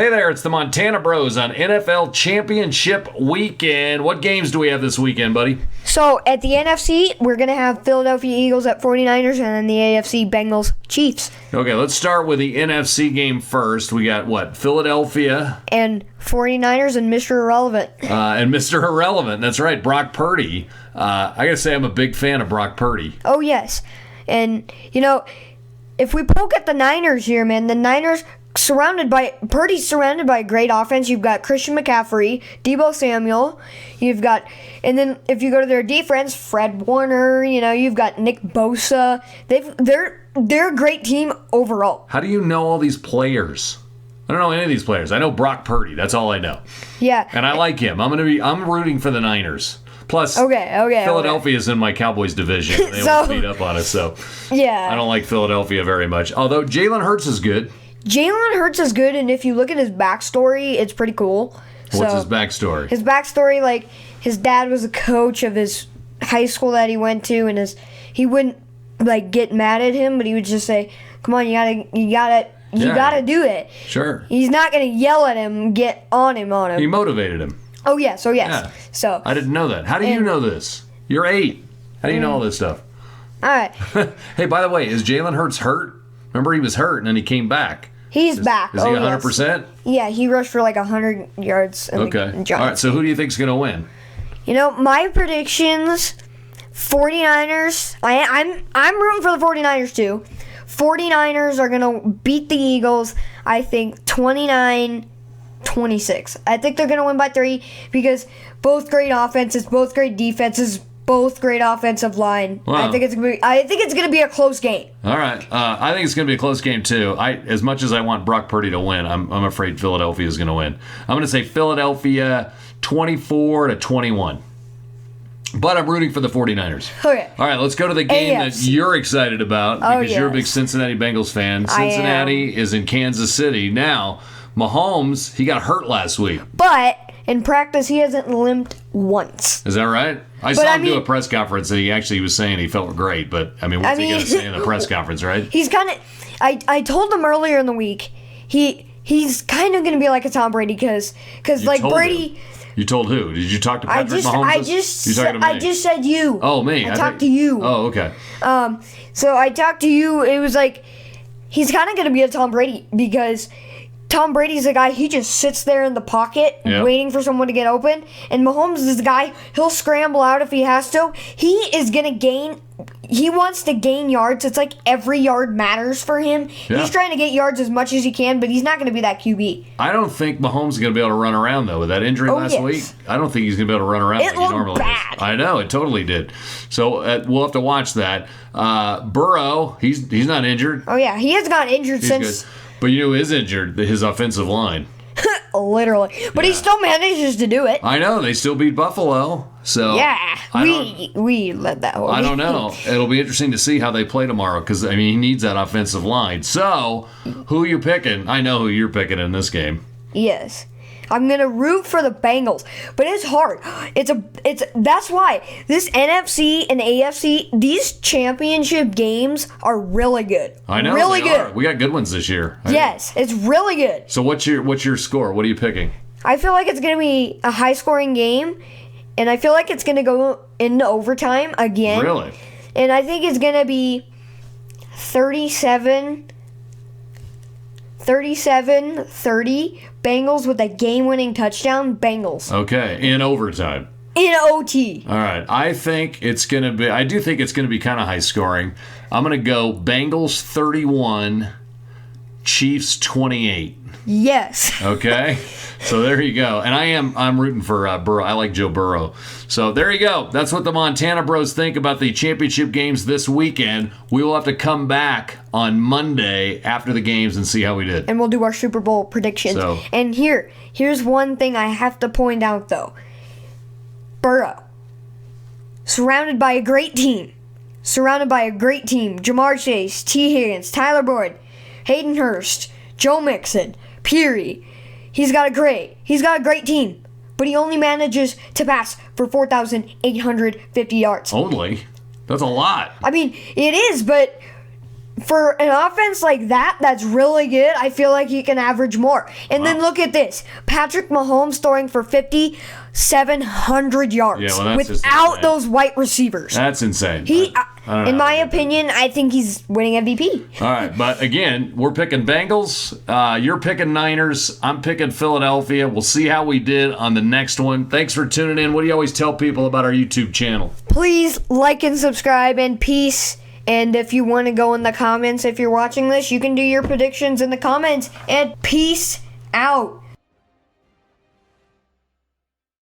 Hey there, it's the Montana Bros on NFL Championship Weekend. What games do we have this weekend, buddy? So, at the NFC, we're going to have Philadelphia Eagles at 49ers, and then the AFC, Bengals, Chiefs. Okay, let's start with the NFC game first. We got, what, Philadelphia? And 49ers and Mr. Irrelevant. And Mr. Irrelevant, that's right, Brock Purdy. I got to say, I'm a big fan of Brock Purdy. Oh, yes. And, if we poke at the Niners here, man, the Niners... Purdy's surrounded by a great offense. You've got Christian McCaffrey, Deebo Samuel. And then if you go to their defense, Fred Warner. You've got Nick Bosa. They're a great team overall. How do you know all these players? I don't know any of these players. I know Brock Purdy. That's all I know. Yeah. And I like him. I'm rooting for the Niners. Plus, Philadelphia's in my Cowboys division. They always beat up on us, so yeah. I don't like Philadelphia very much. Although Jalen Hurts is good. Jalen Hurts is good, and if you look at his backstory, it's pretty cool. What's his backstory? His backstory, his dad was a coach of his high school that he went to, and he wouldn't get mad at him, but he would just say, "Come on, you gotta do it." Sure. He's not gonna yell at him, get on him. He motivated him. Oh yes, Yeah. So I didn't know that. How do you know this? You're 8. How do you know all this stuff? All right. Hey, by the way, is Jalen Hurts hurt? Remember, he was hurt and then he came back. He's back. Is he 100%? Yes. Yeah, he rushed for 100 yards. Okay. All right, so who do you think's going to win? My predictions, 49ers. I'm rooting for the 49ers too. 49ers are going to beat the Eagles, I think, 29-26. I think they're going to win by 3 because both great offenses, both great defenses, both great offensive line. Wow. I think it's going to be a close game. All right. I think it's going to be a close game, too. As much as I want Brock Purdy to win, I'm afraid Philadelphia is going to win. I'm going to say Philadelphia 24-21. But I'm rooting for the 49ers. Okay. All right, let's go to the game that you're excited about because you're a big yes. Cincinnati Bengals fan. Cincinnati is in Kansas City. Now, Mahomes, he got hurt last week. But in practice, he hasn't limped once. Is that right? I saw him do a press conference and he was saying he felt great, but what's he going to say in the press conference, right? He's kind of. I told him earlier in the week he's kind of going to be like a Tom Brady because Brady. Him. You told who? Did you talk to Patrick Mahomes? I just said you. Oh, me. I talked to you. Oh, okay. So I talked to you. It was he's kind of going to be a Tom Brady because Tom Brady's the guy, he just sits there in the pocket waiting for someone to get open. And Mahomes is the guy, he'll scramble out if he has to. He wants to gain yards. It's like every yard matters for him. Yeah. He's trying to get yards as much as he can, but he's not going to be that QB. I don't think Mahomes is going to be able to run around, though. With that injury last week, I don't think he's going to be able to run around like he normally bad. does. I know, it totally did. So we'll have to watch that. Burrow, he's not injured. Oh, yeah. He has got injured since... Good. But who is injured? His offensive line. Literally. But he still manages to do it. I know. They still beat Buffalo. So yeah. We led that whole I don't know. It'll be interesting to see how they play tomorrow because, he needs that offensive line. So, who are you picking? I know who you're picking in this game. Yes. I'm going to root for the Bengals, but it's hard. That's why this NFC and AFC, these championship games are really good. I know. Really good. We got good ones this year. Yes, it's really good. So what's your score? What are you picking? I feel like it's going to be a high-scoring game, and I feel like it's going to go into overtime again. Really? And I think it's going to be 37-30, Bengals with a game-winning touchdown, Bengals. Okay, in overtime. In OT. All right, I do think it's going to be kind of high scoring. I'm going to go Bengals 31, Chiefs 28. Yes. Okay, so there you go. And I'm rooting for Burrow. I like Joe Burrow. So there you go. That's what the Montana Bros think about the championship games this weekend. We will have to come back on Monday after the games and see how we did. And we'll do our Super Bowl predictions. And here's one thing I have to point out, though. Burrow, surrounded by a great team. Jamar Chase, T. Higgins, Tyler Boyd, Hayden Hurst, Joe Mixon, Peary. He's got a great team, but he only manages to pass for 4,850 yards. Only? That's a lot. It is, but for an offense like that, that's really good, I feel like he can average more. And then look at this. Patrick Mahomes throwing for 5,700 yards that's just without insane. those white receivers. That's insane. He, I don't know in how my they did that. opinion, I think he's winning MVP. All right, but again, we're picking Bengals. You're picking Niners. I'm picking Philadelphia. We'll see how we did on the next one. Thanks for tuning in. What do you always tell people about our YouTube channel? Please like and subscribe, and peace. And if you want to go in the comments, if you're watching this, you can do your predictions in the comments. And peace out.